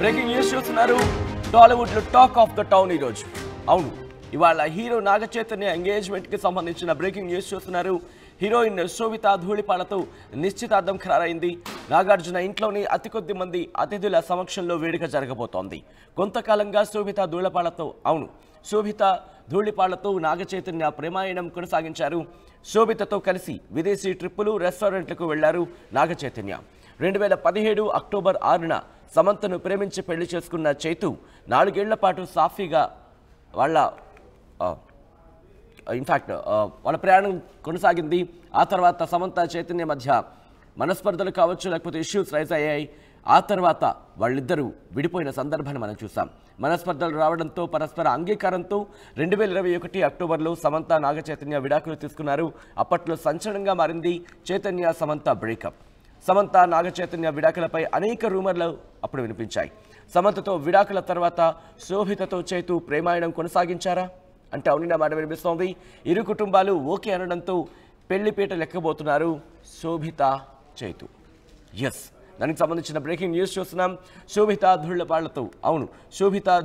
Breaking news చూస్తున్నారు. టాలీవుడ్ లో talk of the town ఈ రోజు. అవును, ఇవాళ హీరో నాగ చైతన్య ఎంగేజ్మెంట్ కి సంబంధించిన బ్రేకింగ్ న్యూస్ చూస్తున్నారు. హీరోయిన్ శోభిత ధూళిపాలతో నిశ్చితార్థం ఖరారైంది. నాగార్జున ఇంట్లోని అతి కొద్ది మంది అతిథుల సమక్షంలో వేడుక జరగబోతోంది. కొంతకాలంగా శోభిత ధూళిపాలతో నాగ చైతన్య ప్రేమాయణం కొనసాగించారు. శోభితతో కలిసి విదేశీ ట్రిప్పులు, రెస్టారెంట్లకు వెళ్లారు నాగ చైతన్య. 2017 అక్టోబర్ 6న సమంతను ప్రేమించి పెళ్లి చేసుకున్న చైతు 4 ఏళ్ల పాటు సాఫీగా వాళ్ళ ప్రయాణం కొనసాగింది. ఆ తర్వాత సమంత చైతన్య మధ్య మనస్పర్ధలు కావచ్చు, లేకపోతే ఇష్యూస్ రైజ్ అయ్యాయి. ఆ తర్వాత వాళ్ళిద్దరూ విడిపోయిన సందర్భాన్ని మనం చూసాం. మనస్పర్ధలు రావడంతో పరస్పర అంగీకారంతో 2021 అక్టోబర్లో సమంత నాగ చైతన్య విడాకులు తీసుకున్నారు. అప్పట్లో సంచలనంగా మారింది చైతన్య సమంత బ్రేకప్. సమంత నాగ చైతన్య విడాకులపై అనేక రూమర్లు అప్పుడు వినిపించాయి. సమంతతో విడాకుల తర్వాత శోభితతో చైతు ప్రేమాయణం కొనసాగించారా అంటే అవునన్న మాట వినిపిస్తోంది. ఇరు కుటుంబాలు ఓకే అనడంతో పెళ్లిపీట లెక్కబోతున్నారు శోభిత చైతు. ఎస్, దానికి సంబంధించిన బ్రేకింగ్ న్యూస్ చూస్తున్నాం. శోభిత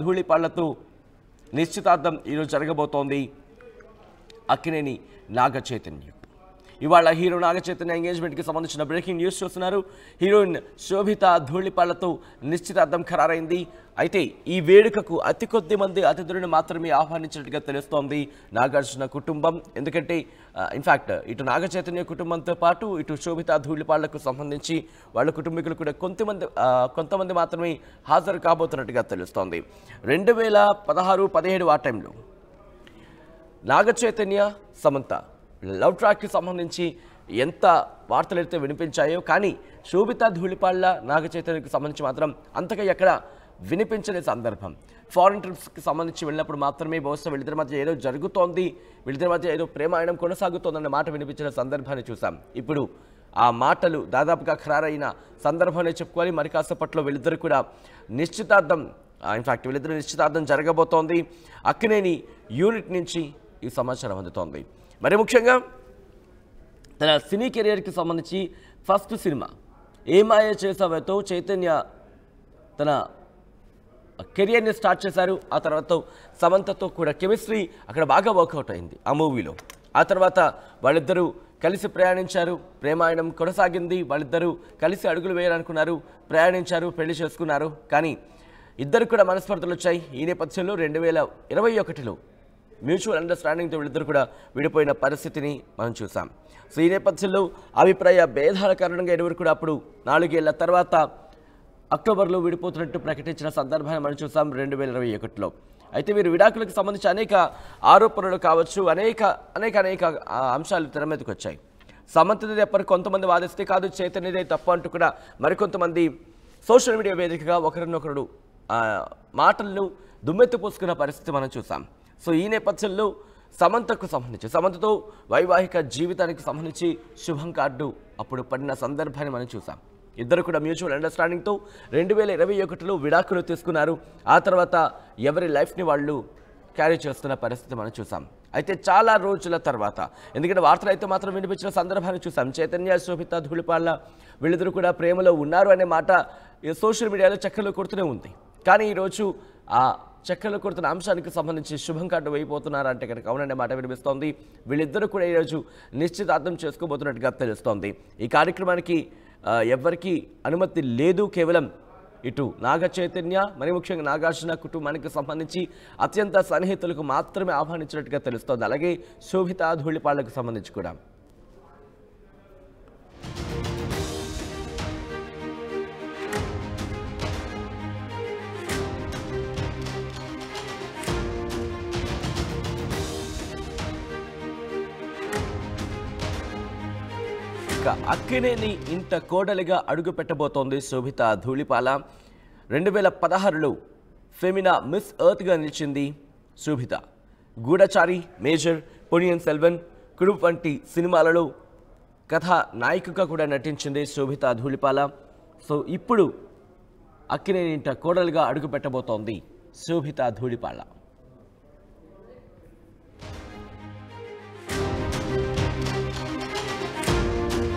ధూళిపాళ్లతో నిశ్చితార్థం ఈరోజు జరగబోతోంది అక్కినేని నాగ చైతన్య. ఇవాళ హీరో నాగ చైతన్య ఎంగేజ్మెంట్కి సంబంధించిన బ్రేకింగ్ న్యూస్ చూస్తున్నారు. హీరోయిన్ శోభిత ధూళిపాళ్లతో నిశ్చితార్థం ఖరారైంది. అయితే ఈ వేడుకకు అతి కొద్ది మంది అతిథులను మాత్రమే ఆహ్వానించినట్టుగా తెలుస్తోంది నాగార్జున కుటుంబం. ఎందుకంటే ఇటు నాగ చైతన్య కుటుంబంతో పాటు ఇటు శోభిత ధూళిపాళ్లకు సంబంధించి వాళ్ళ కుటుంబీకులు కూడా కొంతమంది మాత్రమే హాజరు కాబోతున్నట్టుగా తెలుస్తోంది. 2016-17 ఆ టైంలో నాగ చైతన్య సమంత లవ్ ట్రాక్కి సంబంధించి ఎంత వార్తలైతే వినిపించాయో, కానీ శోభిత ధూళిపాళ్ల నాగ చైతన్యకి సంబంధించి మాత్రం అంతగా ఎక్కడ వినిపించని సందర్భం. ఫారెన్ ట్రిప్స్కి సంబంధించి వెళ్ళినప్పుడు మాత్రమే బహుశా వీళ్ళిద్దరి మధ్య ఏదో జరుగుతోంది, వీళ్ళిద్దరి మధ్య ఏదో ప్రేమాయణం కొనసాగుతోందన్న మాట వినిపించిన సందర్భాన్ని చూసాం. ఇప్పుడు ఆ మాటలు దాదాపుగా ఖరారైన సందర్భాన్ని చెప్పుకోవాలి. మరి కాసేపట్లో వీళ్ళిద్దరు కూడా నిశ్చితార్థం జరగబోతోంది. అక్కినేని యూనిట్ నుంచి ఈ సమాచారం అందుతోంది. మరి ముఖ్యంగా తన సినీ కెరియర్కి సంబంధించి ఫస్ట్ సినిమా ఏమాయ చేసావతో చైతన్య తన కెరియర్ని స్టార్ట్ చేశారు. ఆ తర్వాత సమంతతో కూడా కెమిస్ట్రీ అక్కడ బాగా వర్కౌట్ అయింది ఆ మూవీలో. ఆ తర్వాత వాళ్ళిద్దరూ కలిసి ప్రయాణించారు, ప్రేమాయణం కొనసాగింది. వాళ్ళిద్దరూ కలిసి అడుగులు వేయాలనుకున్నారు, ప్రయాణించారు, పెళ్లి చేసుకున్నారు. కానీ ఇద్దరు కూడా మనస్పర్ధలు వచ్చాయి. ఈ నేపథ్యంలో 2021లో మ్యూచువల్ అండర్స్టాండింగ్తో వీళ్ళిద్దరు కూడా విడిపోయిన పరిస్థితిని మనం చూసాం. సో ఈ నేపథ్యంలో అభిప్రాయ భేదాల కారణంగా ఇరువురు కూడా అప్పుడు 4 ఏళ్ల తర్వాత అక్టోబర్లో విడిపోతున్నట్టు ప్రకటించిన సందర్భాన్ని మనం చూసాం 2021లో. అయితే వీరు విడాకులకు సంబంధించి అనేక ఆరోపణలు కావచ్చు, అనేక అంశాలు తెర మీదకి వచ్చాయి. సమంతది ఎప్పటి కొంతమంది వాదిస్తే కాదు, చైతన్యదే తప్పు అంటూ కూడా మరికొంతమంది సోషల్ మీడియా వేదికగా ఒకరినొకరు మాటలను దుమ్మెత్తి పోసుకున్న పరిస్థితి మనం చూసాం. సో ఈ నేపథ్యంలో సమంతతో వైవాహిక జీవితానికి సంబంధించి శుభం కార్డు అప్పుడు పడిన సందర్భాన్ని మనం చూసాం. ఇద్దరు కూడా మ్యూచువల్ అండర్స్టాండింగ్తో 2021లో విడాకులు తీసుకున్నారు. ఆ తర్వాత ఎవరి లైఫ్ని వాళ్ళు క్యారీ చేస్తున్న పరిస్థితి మనం చూసాం. అయితే చాలా రోజుల తర్వాత, ఎందుకంటే వార్తలు అయితే మాత్రం వినిపించిన సందర్భాన్ని చూసాం. చైతన్య శోభిత ధూళిపాళ్ల వీళ్ళిద్దరూ కూడా ప్రేమలో ఉన్నారు అనే మాట సోషల్ మీడియాలో చక్కర్లు కొడుతూనే ఉంది. కానీ ఈరోజు ఆ చక్కర్లు కొడుతున్న అంశానికి సంబంధించి శుభం కార్డు వేయిపోతున్నారంటే కనుక అవుననే మాట వినిపిస్తోంది. వీళ్ళిద్దరూ కూడా ఈరోజు నిశ్చితార్థం చేసుకోబోతున్నట్టుగా తెలుస్తోంది. ఈ కార్యక్రమానికి ఎవరికి అనుమతి లేదు, కేవలం ఇటు నాగ చైతన్య మరి ముఖ్యంగా నాగార్జున కుటుంబానికి సంబంధించి అత్యంత సన్నిహితులకు మాత్రమే ఆహ్వానించినట్టుగా తెలుస్తోంది. అలాగే శోభిత ధూళిపాళ్లకు సంబంధించి కూడా. అక్కినేని ఇంట కోడలిగా అడుగు పెట్టబోతోంది శోభిత ధూళిపాల. 2016లో ఫెమినా మిస్ ఎర్త్గా నిలిచింది శోభిత. గూఢచారి, మేజర్, పొన్నియిన్ సెల్వన్, కురుప్ వంటి సినిమాలలో కథా నాయికగా కూడా నటించింది శోభిత ధూళిపాల. సో ఇప్పుడు అక్కినేని ఇంట కోడలిగా అడుగు పెట్టబోతోంది శోభిత ధూళిపాల.